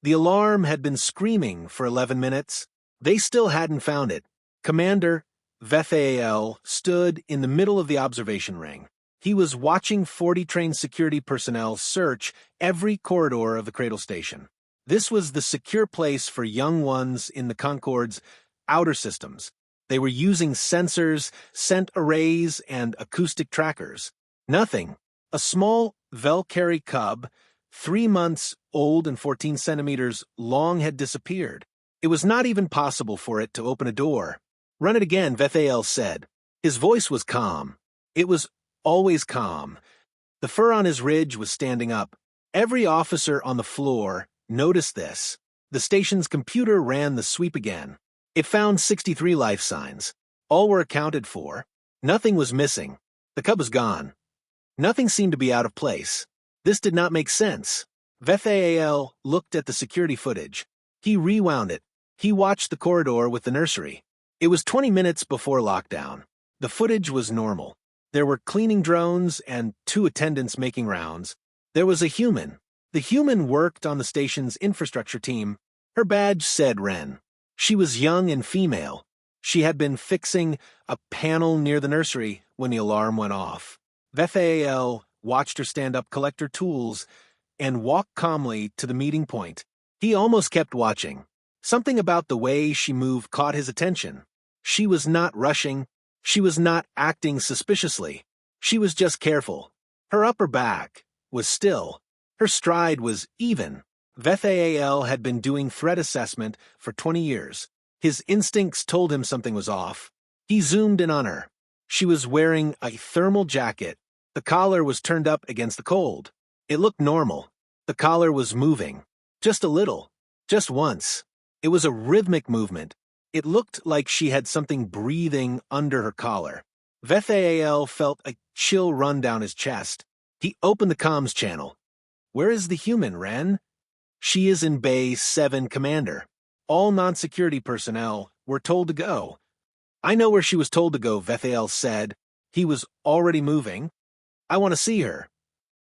The alarm had been screaming for 11 minutes. They still hadn't found it. Commander Veth'aal stood in the middle of the observation ring. He was watching 40 trained security personnel search every corridor of the Cradle Station. This was the secure place for young ones in the Concord's outer systems. They were using sensors, scent arrays, and acoustic trackers. Nothing. A small Vel'kari cub, 3 months old and 14 centimeters long, had disappeared. It was not even possible for it to open a door. "Run it again," Veth'aal said. His voice was calm. It was always calm. The fur on his ridge was standing up. Every officer on the floor noticed this. The station's computer ran the sweep again. It found 63 life signs. All were accounted for. Nothing was missing. The cub was gone. Nothing seemed to be out of place. This did not make sense. Veth'aal looked at the security footage. He rewound it. He watched the corridor with the nursery. It was 20 minutes before lockdown. The footage was normal. There were cleaning drones and 2 attendants making rounds. There was a human. The human worked on the station's infrastructure team. Her badge said Wren. She was young and female. She had been fixing a panel near the nursery when the alarm went off. Veth'aal watched her stand up, collect her tools, and walk calmly to the meeting point. He almost kept watching. Something about the way she moved caught his attention. She was not rushing. She was not acting suspiciously. She was just careful. Her upper back was still. Her stride was even. Veth'aal had been doing threat assessment for 20 years. His instincts told him something was off. He zoomed in on her. She was wearing a thermal jacket. The collar was turned up against the cold. It looked normal. The collar was moving. Just a little. Just once. It was a rhythmic movement. It looked like she had something breathing under her collar. Veth'aal felt a chill run down his chest. He opened the comms channel. "Where is the human, Wren?" "She is in Bay 7, Commander. All non-security personnel were told to go." "I know where she was told to go," Veth'aal said. He was already moving. "I want to see her."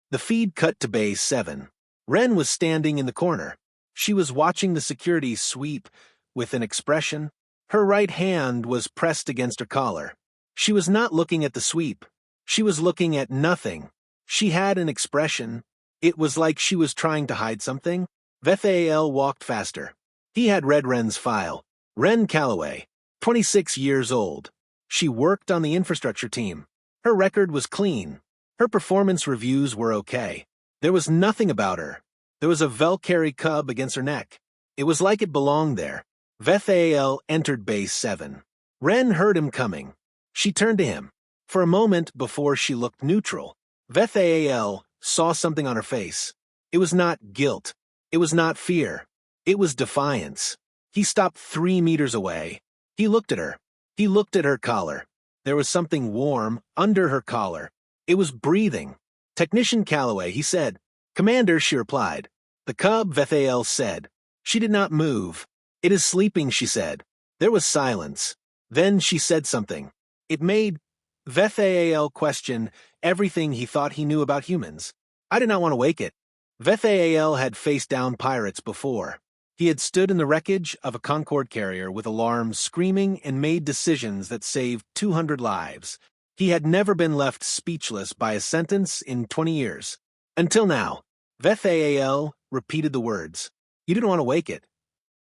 The feed cut to Bay 7. Wren was standing in the corner. She was watching the security sweep with an expression. Her right hand was pressed against her collar. She was not looking at the sweep. She was looking at nothing. She had an expression. It was like she was trying to hide something. Veth'aal walked faster. He had read Wren's file. Wren Calloway, 26 years old. She worked on the infrastructure team. Her record was clean. Her performance reviews were okay. There was nothing about her. There was a Vel'kari cub against her neck. It was like it belonged there. Veth'aal entered Base 7. Wren heard him coming. She turned to him. For a moment before she looked neutral, Veth'aal saw something on her face. It was not guilt. It was not fear. It was defiance. He stopped 3 meters away. He looked at her. He looked at her collar. There was something warm under her collar. It was breathing. "Technician Calloway," he said. "Commander," she replied. "The cub," Veth'aal said. She did not move. "It is sleeping," she said. There was silence. Then she said something. It made Veth'aal question everything he thought he knew about humans. "I did not want to wake it." Veth'aal had faced down pirates before. He had stood in the wreckage of a Concord carrier with alarms screaming and made decisions that saved 200 lives. He had never been left speechless by a sentence in 20 years. Until now. Veth'aal repeated the words. "You didn't want to wake it."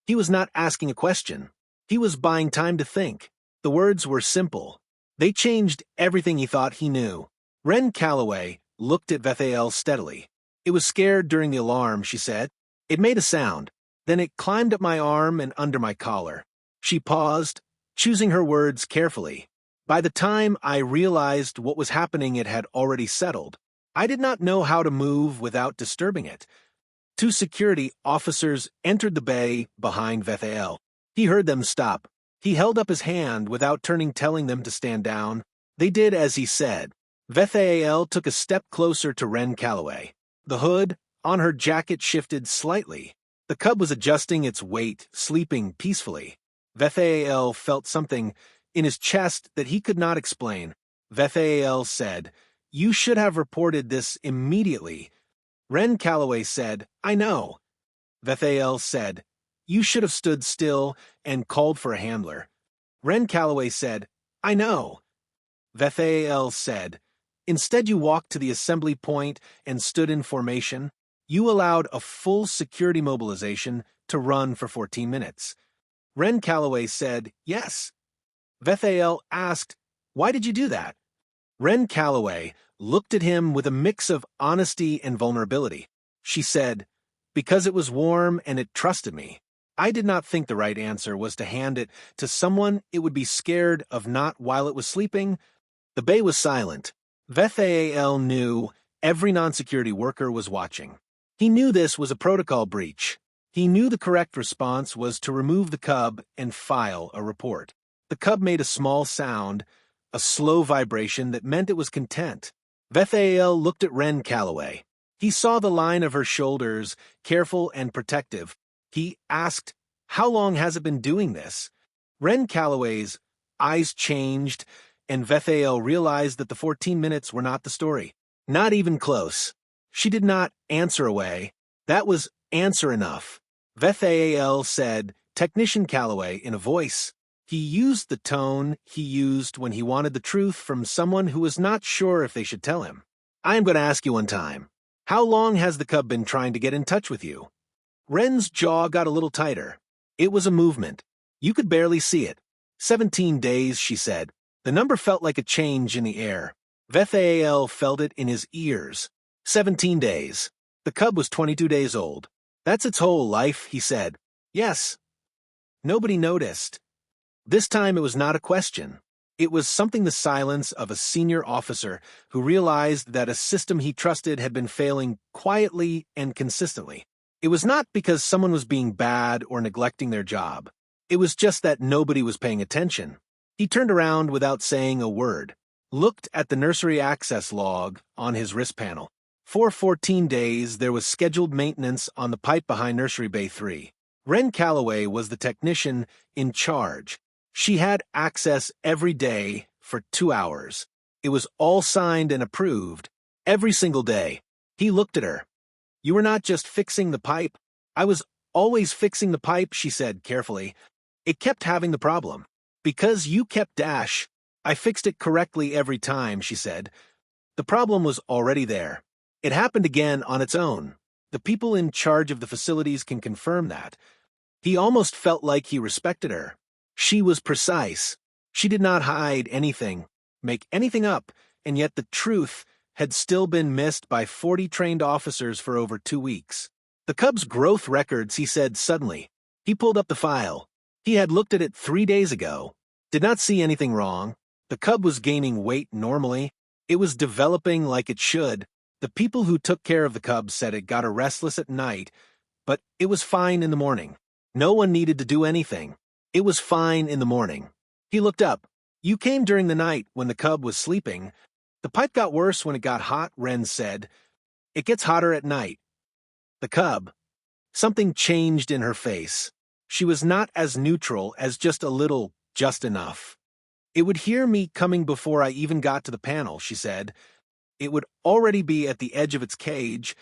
He was not asking a question. He was buying time to think. The words were simple. They changed everything he thought he knew. Wren Calloway looked at Veth'aal steadily. "It was scared during the alarm," she said. "It made a sound. Then it climbed up my arm and under my collar." She paused, choosing her words carefully. "By the time I realized what was happening, it had already settled. I did not know how to move without disturbing it." 2 security officers entered the bay behind Veth'aal. He heard them stop. He held up his hand without turning, telling them to stand down. They did as he said. Veth'aal took a step closer to Wren Calloway. The hood on her jacket shifted slightly. The cub was adjusting its weight, sleeping peacefully. Veth'aal felt something in his chest that he could not explain. Veth'aal said, "You should have reported this immediately." Wren Calloway said, "I know." Veth'aal said. You should have stood still and called for a handler. Wren Calloway said, I know. Veth'aal said, Instead you walked to the assembly point and stood in formation. You allowed a full security mobilization to run for 14 minutes. Wren Calloway said, Yes. Veth'aal asked, Why did you do that? Wren Calloway looked at him with a mix of honesty and vulnerability. She said, Because it was warm and it trusted me. I did not think the right answer was to hand it to someone it would be scared of not while it was sleeping. The bay was silent. Veth'aal knew every non-security worker was watching. He knew this was a protocol breach. He knew the correct response was to remove the cub and file a report. The cub made a small sound, a slow vibration that meant it was content. Veth'aal looked at Wren Calloway. He saw the line of her shoulders, careful and protective. He asked, How long has it been doing this? Wren Calloway's eyes changed, and Veth'aal realized that the 14 minutes were not the story. Not even close. She did not answer away. That was answer enough. Veth'aal said, Technician Calloway, in a voice. He used the tone he used when he wanted the truth from someone who was not sure if they should tell him. I am going to ask you one time. How long has the cub been trying to get in touch with you? Wren's jaw got a little tighter. It was a movement. You could barely see it. 17 days, she said. The number felt like a change in the air. Veth'aal felt it in his ears. 17 days. The cub was 22 days old. That's its whole life, he said. Yes. Nobody noticed. This time it was not a question. It was something the silence of a senior officer who realized that a system he trusted had been failing quietly and consistently. It was not because someone was being bad or neglecting their job. It was just that nobody was paying attention. He turned around without saying a word, looked at the nursery access log on his wrist panel. For 14 days, there was scheduled maintenance on the pipe behind Nursery Bay Three. Wren Calloway was the technician in charge. She had access every day for 2 hours. It was all signed and approved, every single day. He looked at her. You were not just fixing the pipe. I was always fixing the pipe, she said carefully. It kept having the problem. Because you kept dash, I fixed it correctly every time, she said. The problem was already there. It happened again on its own. The people in charge of the facilities can confirm that. He almost felt like he respected her. She was precise. She did not hide anything, make anything up, and yet the truth had still been missed by 40 trained officers for over 2 weeks. The cub's growth records, he said suddenly. He pulled up the file. He had looked at it 3 days ago. Did not see anything wrong. The cub was gaining weight normally. It was developing like it should. The people who took care of the cub said it got her restless at night, but it was fine in the morning. No one needed to do anything. It was fine in the morning. He looked up. You came during the night when the cub was sleeping. The pipe got worse when it got hot, Wren said. It gets hotter at night. The cub. Something changed in her face. She was not as neutral as just a little, just enough. It would hear me coming before I even got to the panel, she said. It would already be at the edge of its cage.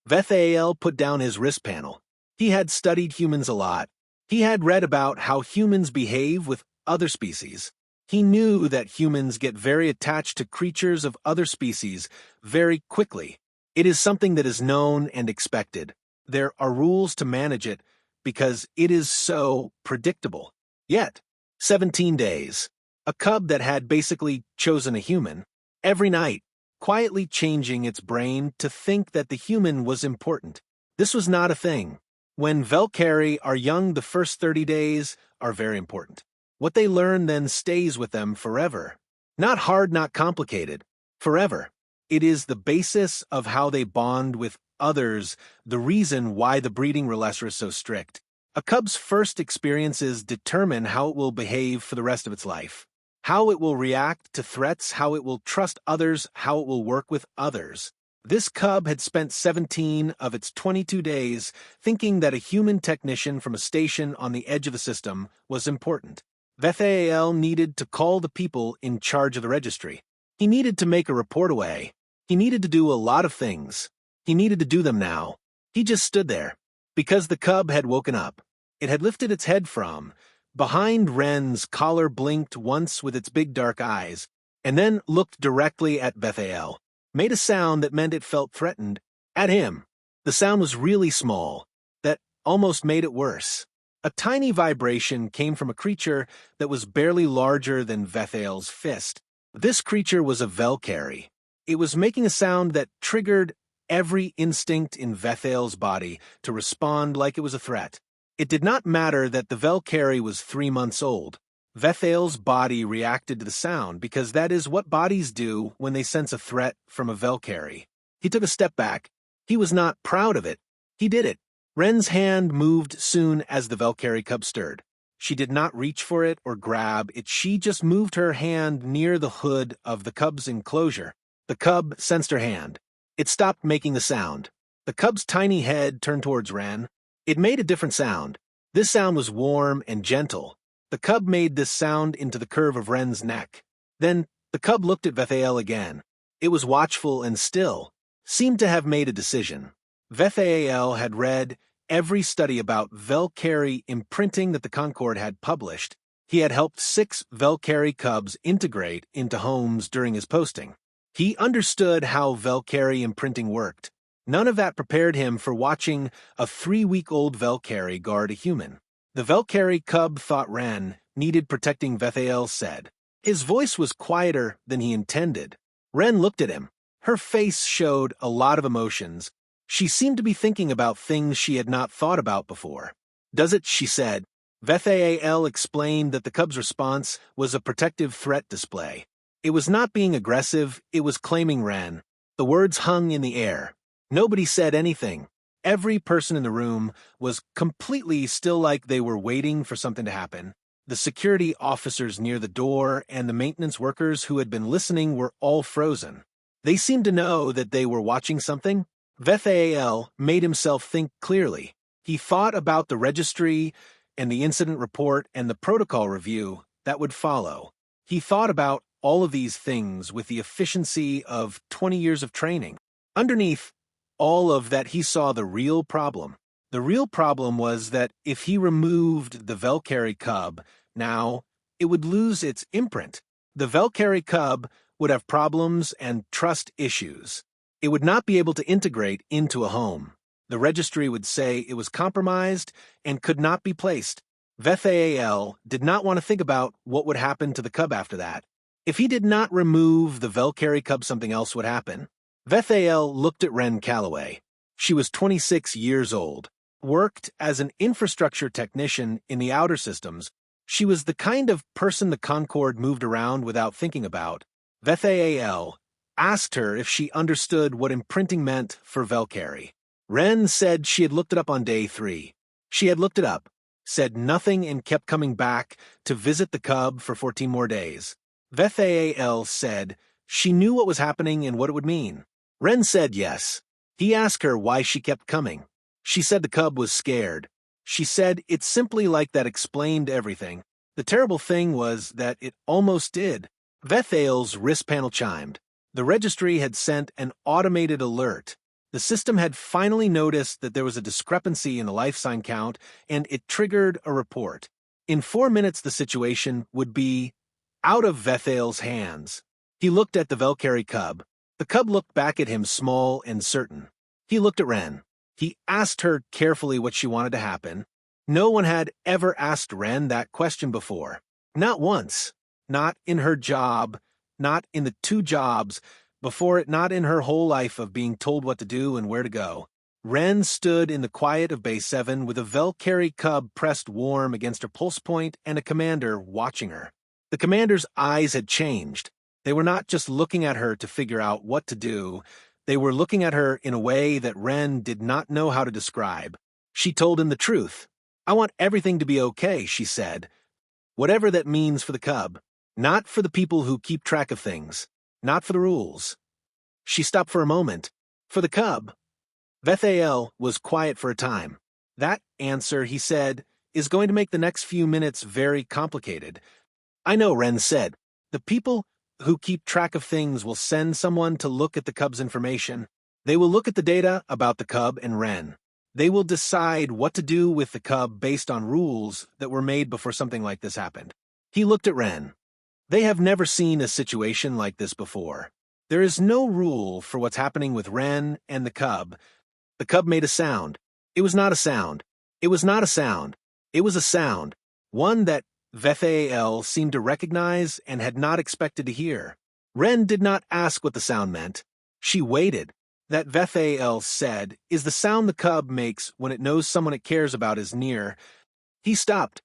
Veth'aal put down his wrist panel. He had studied humans a lot. He had read about how humans behave with other species. He knew that humans get very attached to creatures of other species very quickly. It is something that is known and expected. There are rules to manage it because it is so predictable. Yet, 17 days. A cub that had basically chosen a human, every night, quietly changing its brain to think that the human was important. This was not a thing. When Vel'kari are young, the first 30 days are very important. What they learn then stays with them forever. Not hard, not complicated. Forever. It is the basis of how they bond with others, the reason why the breeding relessor is so strict. A cub's first experiences determine how it will behave for the rest of its life. How it will react to threats, how it will trust others, how it will work with others. This cub had spent 17 of its 22 days thinking that a human technician from a station on the edge of the system was important. Veth'aal needed to call the people in charge of the registry. He needed to make a report away. He needed to do a lot of things. He needed to do them now. He just stood there. Because the cub had woken up. It had lifted its head from behind Wren's collar, blinked once with its big dark eyes, and then looked directly at Veth'aal, made a sound that meant it felt threatened, at him. The sound was really small, that almost made it worse. A tiny vibration came from a creature that was barely larger than Veth'aal's fist. This creature was a Vel'kari. It was making a sound that triggered every instinct in Veth'aal's body to respond like it was a threat. It did not matter that the Vel'kari was 3 months old. Veth'aal's body reacted to the sound because that is what bodies do when they sense a threat from a Vel'kari. He took a step back. He was not proud of it. He did it. Wren's hand moved soon as the Vel'kari cub stirred. She did not reach for it or grab it. She just moved her hand near the hood of the cub's enclosure. The cub sensed her hand. It stopped making the sound. The cub's tiny head turned towards Wren. It made a different sound. This sound was warm and gentle. The cub made this sound into the curve of Wren's neck. Then the cub looked at Veth'aal again. It was watchful and still, seemed to have made a decision. Veth'aal had read every study about Vel'kari imprinting that the Concord had published. He had helped 6 Vel'kari cubs integrate into homes during his posting. He understood how Vel'kari imprinting worked. None of that prepared him for watching a 3-week-old Vel'kari guard a human. The Vel'kari cub thought Wren needed protecting, Veth'aal said. His voice was quieter than he intended. Wren looked at him. Her face showed a lot of emotions. She seemed to be thinking about things she had not thought about before. Does it? She said. Veth'aal explained that the cub's response was a protective threat display. It was not being aggressive, it was claiming Wren. The words hung in the air. Nobody said anything. Every person in the room was completely still, like they were waiting for something to happen. The security officers near the door and the maintenance workers who had been listening were all frozen. They seemed to know that they were watching something. Veth'aal made himself think clearly. He thought about the registry and the incident report and the protocol review that would follow. He thought about all of these things with the efficiency of 20 years of training. Underneath all of that, he saw the real problem. The real problem was that if he removed the Vel'kari cub, now it would lose its imprint. The Vel'kari cub would have problems and trust issues. It would not be able to integrate into a home. The registry would say it was compromised and could not be placed. Veth'aal did not want to think about what would happen to the cub after that. If he did not remove the Vel'kari cub, something else would happen. Veth'aal looked at Wren Calloway. She was 26 years old, worked as an infrastructure technician in the outer systems. She was the kind of person the Concord moved around without thinking about. Veth'aal asked her if she understood what imprinting meant for Vel'kari. Wren said she had looked it up on day 3. She had looked it up, said nothing, and kept coming back to visit the cub for 14 more days. Veth'aal said she knew what was happening and what it would mean. Wren said yes. He asked her why she kept coming. She said the cub was scared. She said it simply like that explained everything. The terrible thing was that it almost did. Veth'aal's wrist panel chimed. The registry had sent an automated alert. The system had finally noticed that there was a discrepancy in the life sign count, and it triggered a report. In 4 minutes, the situation would be out of Veth'aal's hands. He looked at the Vel'kari cub. The cub looked back at him, small and certain. He looked at Wren. He asked her carefully what she wanted to happen. No one had ever asked Wren that question before. Not once. Not in her job. Not in the 2 jobs before it. Not in her whole life of being told what to do and where to go. Wren stood in the quiet of Bay 7 with a Vel'kari cub pressed warm against her pulse point and a commander watching her. The commander's eyes had changed. They were not just looking at her to figure out what to do. They were looking at her in a way that Wren did not know how to describe. She told him the truth. I want everything to be okay, she said. Whatever that means for the cub. Not for the people who keep track of things. Not for the rules. She stopped for a moment. For the cub. Veth'aal was quiet for a time. That answer, he said, is going to make the next few minutes very complicated. I know, Wren said. The people who keep track of things will send someone to look at the cub's information. They will look at the data about the cub and Wren. They will decide what to do with the cub based on rules that were made before something like this happened. He looked at Wren. They have never seen a situation like this before. There is no rule for what's happening with Wren and the cub. The cub made a sound. It was not a sound. It was not a sound. It was a sound. One that Veth'aal seemed to recognize and had not expected to hear. Wren did not ask what the sound meant. She waited. That Veth'aal said is the sound the cub makes when it knows someone it cares about is near. He stopped.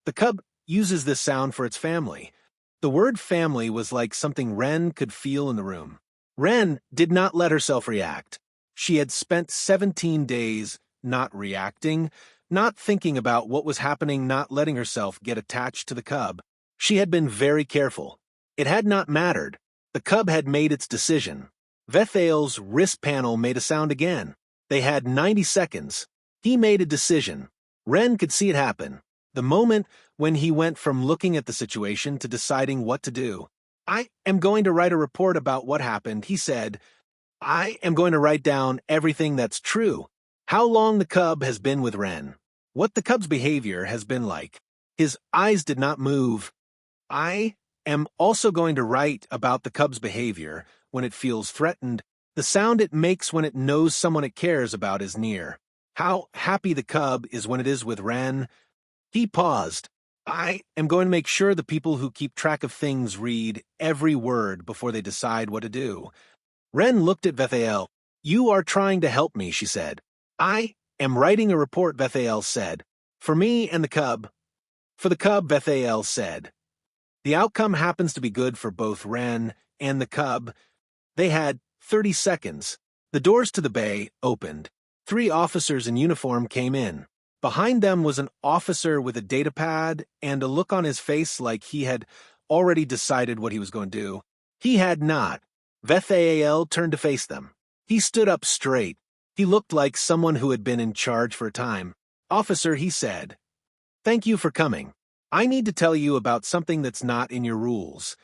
The cub uses this sound for its family. The word family was like something Wren could feel in the room. Wren did not let herself react. She had spent 17 days not reacting, not thinking about what was happening, not letting herself get attached to the cub. She had been very careful. It had not mattered. The cub had made its decision. Veth'aal's wrist panel made a sound again. They had 90 seconds. He made a decision. Wren could see it happen. The moment when he went from looking at the situation to deciding what to do. I am going to write a report about what happened, he said. I am going to write down everything that's true. How long the cub has been with Wren. What the cub's behavior has been like. His eyes did not move. I am also going to write about the cub's behavior when it feels threatened, the sound it makes when it knows someone it cares about is near. How happy the cub is when it is with Wren. He paused. I am going to make sure the people who keep track of things read every word before they decide what to do. Wren looked at Veth'aal. You are trying to help me, she said. I am writing a report, Veth'aal said. For me and the cub. For the cub, Veth'aal said. The outcome happens to be good for both Wren and the cub. They had 30 seconds. The doors to the bay opened. 3 officers in uniform came in. Behind them was an officer with a data pad and a look on his face like he had already decided what he was going to do. He had not. Veth'aal turned to face them. He stood up straight. He looked like someone who had been in charge for a time. Officer, he said. Thank you for coming. I need to tell you about something that's not in your rules.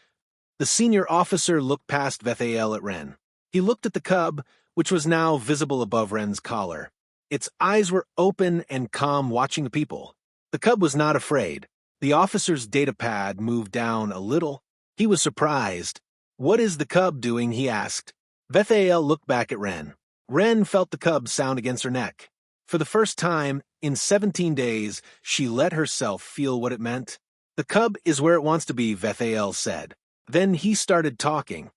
The senior officer looked past Veth'aal at Wren. He looked at the cub, which was now visible above Wren's collar. Its eyes were open and calm, watching the people. The cub was not afraid. The officer's data pad moved down a little. He was surprised. What is the cub doing? He asked. Veth'aal looked back at Wren. Wren felt the cub's sound against her neck. For the first time in 17 days, she let herself feel what it meant. The cub is where it wants to be, Veth'aal said. Then he started talking.